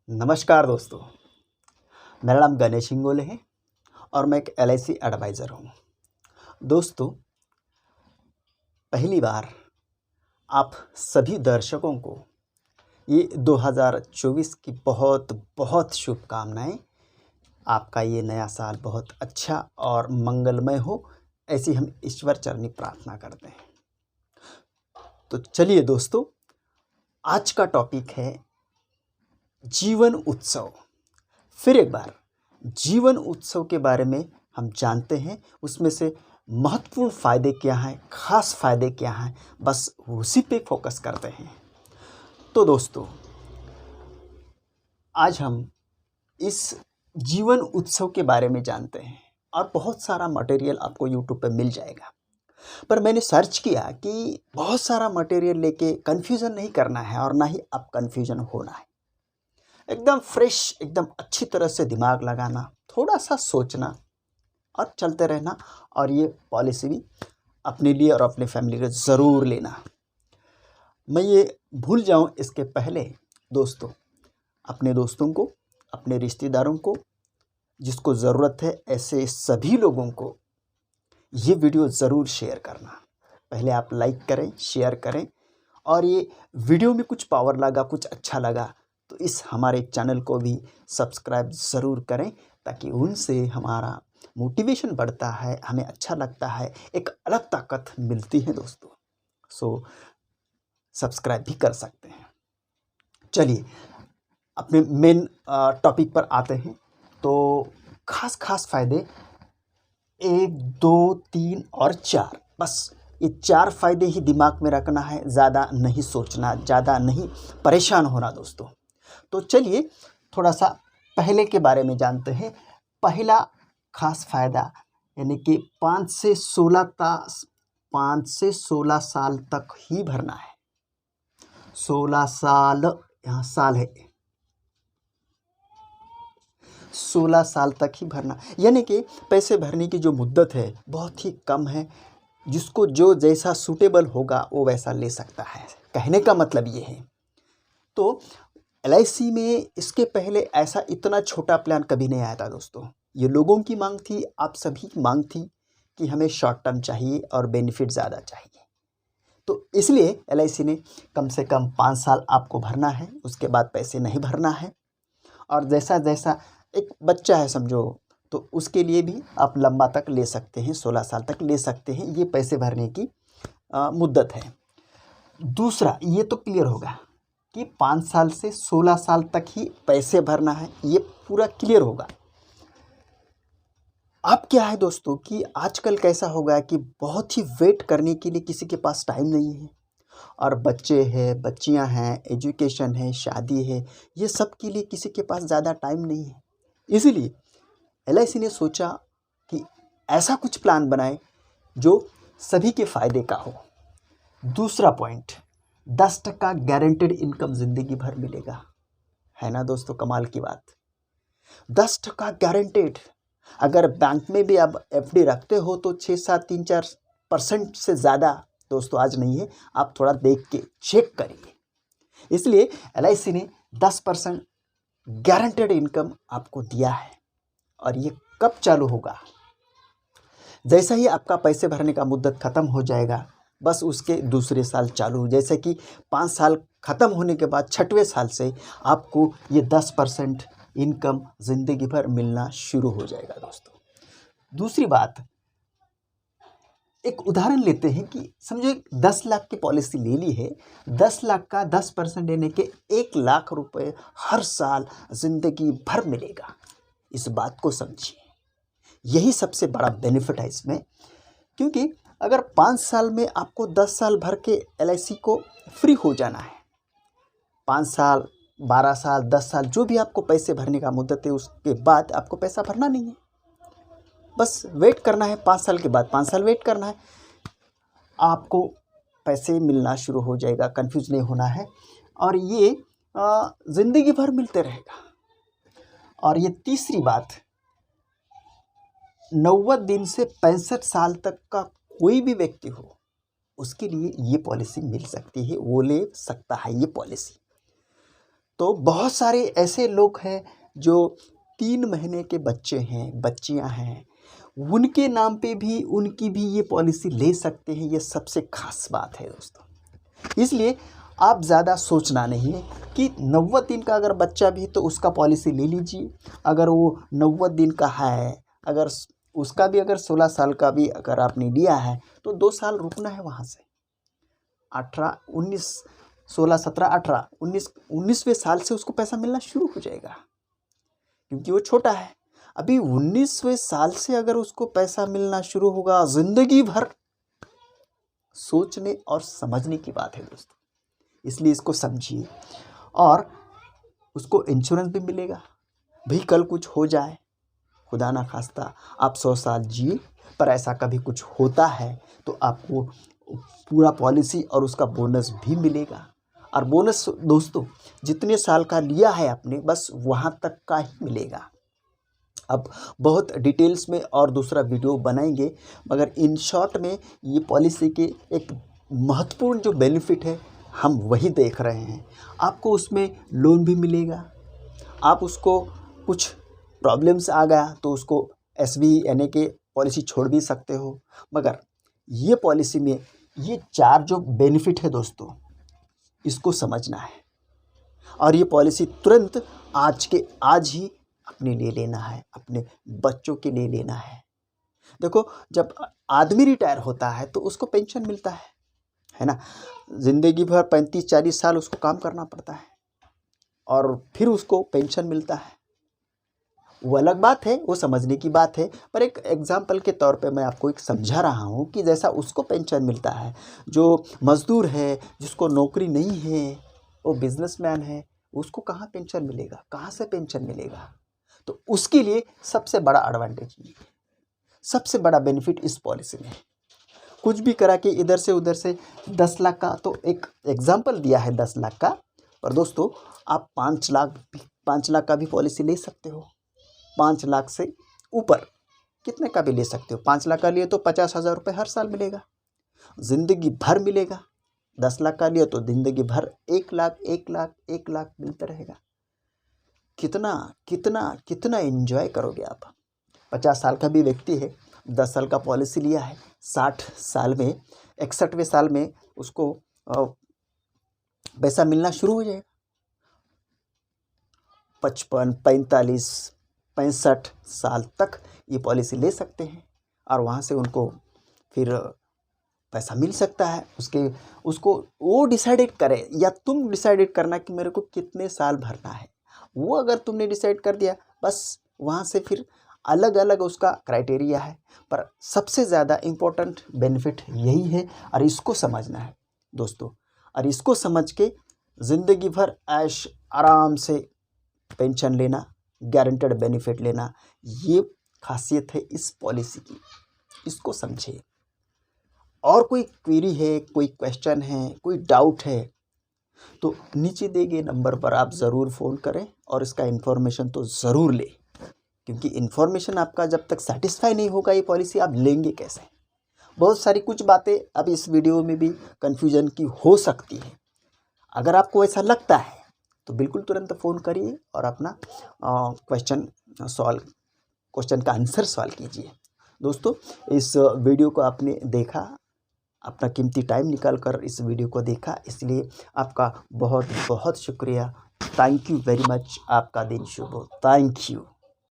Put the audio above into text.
नमस्कार दोस्तों। मेरा नाम गणेश हिंगोले है और मैं एक एलआईसी एडवाइज़र हूँ। दोस्तों, पहली बार आप सभी दर्शकों को ये 2024 की बहुत बहुत शुभकामनाएं। आपका ये नया साल बहुत अच्छा और मंगलमय हो, ऐसी हम ईश्वर चरणी प्रार्थना करते हैं। तो चलिए दोस्तों, आज का टॉपिक है जीवन उत्सव। फिर एक बार जीवन उत्सव के बारे में हम जानते हैं, उसमें से महत्वपूर्ण फ़ायदे क्या हैं, ख़ास फ़ायदे क्या हैं, बस उसी पे फोकस करते हैं। तो दोस्तों, आज हम इस जीवन उत्सव के बारे में जानते हैं और बहुत सारा मटेरियल आपको यूट्यूब पे मिल जाएगा। पर मैंने सर्च किया कि बहुत सारा मटेरियल लेके कन्फ्यूज़न नहीं करना है और ना ही अब कन्फ्यूज़न होना है। एकदम फ्रेश, एकदम अच्छी तरह से दिमाग लगाना, थोड़ा सा सोचना और चलते रहना, और ये पॉलिसी भी अपने लिए और अपने फैमिली को ज़रूर लेना। मैं ये भूल जाऊं इसके पहले दोस्तों, अपने दोस्तों को, अपने रिश्तेदारों को, जिसको ज़रूरत है, ऐसे सभी लोगों को ये वीडियो ज़रूर शेयर करना। पहले आप लाइक करें, शेयर करें, और ये वीडियो में कुछ पावर लगा, कुछ अच्छा लगा तो इस हमारे चैनल को भी सब्सक्राइब ज़रूर करें, ताकि उनसे हमारा मोटिवेशन बढ़ता है, हमें अच्छा लगता है, एक अलग ताकत मिलती है दोस्तों। सो सब्सक्राइब भी कर सकते हैं। चलिए अपने मेन टॉपिक पर आते हैं। तो खास फ़ायदे 1, 2, 3 और 4, बस ये 4 फ़ायदे ही दिमाग में रखना है, ज़्यादा नहीं सोचना, ज़्यादा नहीं परेशान होना दोस्तों। तो चलिए थोड़ा सा पहले के बारे में जानते हैं। पहला खास फ़ायदा यानी कि 5 से 16 साल तक ही भरना है। 16 साल, यहाँ साल है, 16 साल तक ही भरना, यानी कि पैसे भरने की जो मुद्दत है बहुत ही कम है। जिसको जो जैसा सूटेबल होगा वो वैसा ले सकता है, कहने का मतलब ये है। तो एलआईसी में इसके पहले ऐसा इतना छोटा प्लान कभी नहीं आया था दोस्तों। ये लोगों की मांग थी, आप सभी की मांग थी कि हमें शॉर्ट टर्म चाहिए और बेनिफिट ज़्यादा चाहिए। तो इसलिए एलआईसी ने कम से कम 5 साल आपको भरना है, उसके बाद पैसे नहीं भरना है। और जैसा जैसा एक बच्चा है समझो, तो उसके लिए भी आप लंबा तक ले सकते हैं, 16 साल तक ले सकते हैं। ये पैसे भरने की मुद्दत है। दूसरा, ये तो क्लियर होगा कि 5 साल से 16 साल तक ही पैसे भरना है, ये पूरा क्लियर होगा। अब क्या है दोस्तों कि आजकल कैसा हो गया कि बहुत ही वेट करने के लिए किसी के पास टाइम नहीं है, और बच्चे हैं, बच्चियां हैं, एजुकेशन है, शादी है, ये सब के लिए किसी के पास ज़्यादा टाइम नहीं है। इसीलिए एलआईसी ने सोचा कि ऐसा कुछ प्लान बनाए जो सभी के फ़ायदे का हो। दूसरा पॉइंट, 10% गारंटेड इनकम ज़िंदगी भर मिलेगा। है ना दोस्तों, कमाल की बात। 10% गारंटेड। अगर बैंक में भी आप एफडी रखते हो तो 6, 7, 3, 4% से ज़्यादा दोस्तों आज नहीं है। आप थोड़ा देख के चेक करिए। इसलिए एलआईसी ने 10% गारंटेड इनकम आपको दिया है। और ये कब चालू होगा? जैसा ही आपका पैसे भरने का मुद्दत ख़त्म हो जाएगा, बस उसके दूसरे साल चालू, जैसे कि 5 साल ख़त्म होने के बाद 6वें साल से आपको ये 10% इनकम ज़िंदगी भर मिलना शुरू हो जाएगा दोस्तों। दूसरी बात, एक उदाहरण लेते हैं कि समझो 10 लाख की पॉलिसी ले ली है, 10 लाख का 10% यानी कि 1 लाख रुपए हर साल ज़िंदगी भर मिलेगा। इस बात को समझिए, यही सबसे बड़ा बेनिफिट है इसमें। क्योंकि अगर 5 साल में आपको 10 साल भर के एलआईसी को फ्री हो जाना है, 5 साल, 12 साल, 10 साल, जो भी आपको पैसे भरने का मुद्दत है, उसके बाद आपको पैसा भरना नहीं है, बस वेट करना है। 5 साल के बाद 5 साल वेट करना है, आपको पैसे मिलना शुरू हो जाएगा। कंफ्यूज नहीं होना है, और ये ज़िंदगी भर मिलते रहेगा। और ये तीसरी बात, 90 दिन से 65 साल तक का कोई भी व्यक्ति हो, उसके लिए ये पॉलिसी मिल सकती है, वो ले सकता है ये पॉलिसी। तो बहुत सारे ऐसे लोग हैं जो 3 महीने के बच्चे हैं, बच्चियां हैं, उनके नाम पे भी उनकी भी ये पॉलिसी ले सकते हैं। ये सबसे खास बात है दोस्तों। इसलिए आप ज़्यादा सोचना नहीं है कि 90 दिन का अगर बच्चा भी तो उसका पॉलिसी ले लीजिए। अगर वो 90 दिन का है, अगर उसका भी अगर 16 साल का भी अगर आपने लिया है तो 2 साल रुकना है वहाँ से। 18 19 16 17 18 19वें साल से उसको पैसा मिलना शुरू हो जाएगा, क्योंकि वो छोटा है। अभी 19वें साल से अगर उसको पैसा मिलना शुरू होगा, ज़िंदगी भर सोचने और समझने की बात है दोस्तों। इसलिए इसको समझिए। और उसको इंश्योरेंस भी मिलेगा। भाई कल कुछ हो जाए, खुदा ना खास्ता आप 100 साल जिए, पर ऐसा कभी कुछ होता है तो आपको पूरा पॉलिसी और उसका बोनस भी मिलेगा। और बोनस दोस्तों जितने साल का लिया है आपने, बस वहाँ तक का ही मिलेगा। अब बहुत डिटेल्स में और दूसरा वीडियो बनाएंगे, मगर इन शॉर्ट में ये पॉलिसी के एक महत्वपूर्ण जो बेनिफिट है हम वही देख रहे हैं। आपको उसमें लोन भी मिलेगा। आप उसको कुछ प्रॉब्लम्स आ गया तो उसको एसबी यानी कि पॉलिसी छोड़ भी सकते हो। मगर ये पॉलिसी में ये 4 जो बेनिफिट है दोस्तों, इसको समझना है। और ये पॉलिसी तुरंत आज के आज ही अपने लिए लेना है, अपने बच्चों के लिए लेना है। देखो, जब आदमी रिटायर होता है तो उसको पेंशन मिलता है ना। ज़िंदगी भर 35-40 साल उसको काम करना पड़ता है और फिर उसको पेंशन मिलता है। वो अलग बात है, वो समझने की बात है। पर एक एग्जाम्पल के तौर पे मैं आपको एक समझा रहा हूँ कि जैसा उसको पेंशन मिलता है, जो मज़दूर है, जिसको नौकरी नहीं है, वो बिजनेसमैन है, उसको कहाँ पेंशन मिलेगा, कहाँ से पेंशन मिलेगा। तो उसके लिए सबसे बड़ा एडवांटेज ये, सबसे बड़ा बेनिफिट इस पॉलिसी में। कुछ भी करा के इधर से उधर से 10 लाख का तो एक एग्जाम्पल दिया है 10 लाख का, पर दोस्तों आप 5 लाख का भी पॉलिसी ले सकते हो। 5 लाख से ऊपर कितने का भी ले सकते हो। 5 लाख का लिए तो 50,000 रुपये हर साल मिलेगा, ज़िंदगी भर मिलेगा। 10 लाख का लिए तो ज़िंदगी भर 1 लाख 1 लाख 1 लाख मिलता रहेगा। कितना कितना कितना एंजॉय करोगे आप। 50 साल का भी व्यक्ति है, 10 साल का पॉलिसी लिया है, 60 साल में 61वें साल में उसको पैसा मिलना शुरू हो जाएगा। 55 45 65 साल तक ये पॉलिसी ले सकते हैं और वहाँ से उनको फिर पैसा मिल सकता है। उसको वो डिसाइडेड करे या तुम डिसाइडेड करना कि मेरे को कितने साल भरना है। वो अगर तुमने डिसाइड कर दिया, बस वहाँ से फिर अलग अलग उसका क्राइटेरिया है। पर सबसे ज़्यादा इम्पोर्टेंट बेनिफिट यही है और इसको समझना है दोस्तों। और इसको समझ के ज़िंदगी भर ऐश आराम से पेंशन लेना, गारंटेड बेनिफिट लेना, ये खासियत है इस पॉलिसी की। इसको समझिए। और कोई क्वेरी है, कोई क्वेश्चन है, कोई डाउट है तो नीचे दिए गए नंबर पर आप ज़रूर फ़ोन करें और इसका इन्फॉर्मेशन तो ज़रूर लें, क्योंकि इन्फॉर्मेशन आपका जब तक सेटिस्फाई नहीं होगा ये पॉलिसी आप लेंगे कैसे। बहुत सारी कुछ बातें अब इस वीडियो में भी कन्फ्यूजन की हो सकती है। अगर आपको ऐसा लगता है तो बिल्कुल तुरंत फ़ोन करिए और अपना क्वेश्चन का आंसर सॉल्व कीजिए। दोस्तों, इस वीडियो को आपने देखा, अपना कीमती टाइम निकाल कर इस वीडियो को देखा, इसलिए आपका बहुत बहुत शुक्रिया। Thank you very much. आपका दिन शुभ हो। Thank you.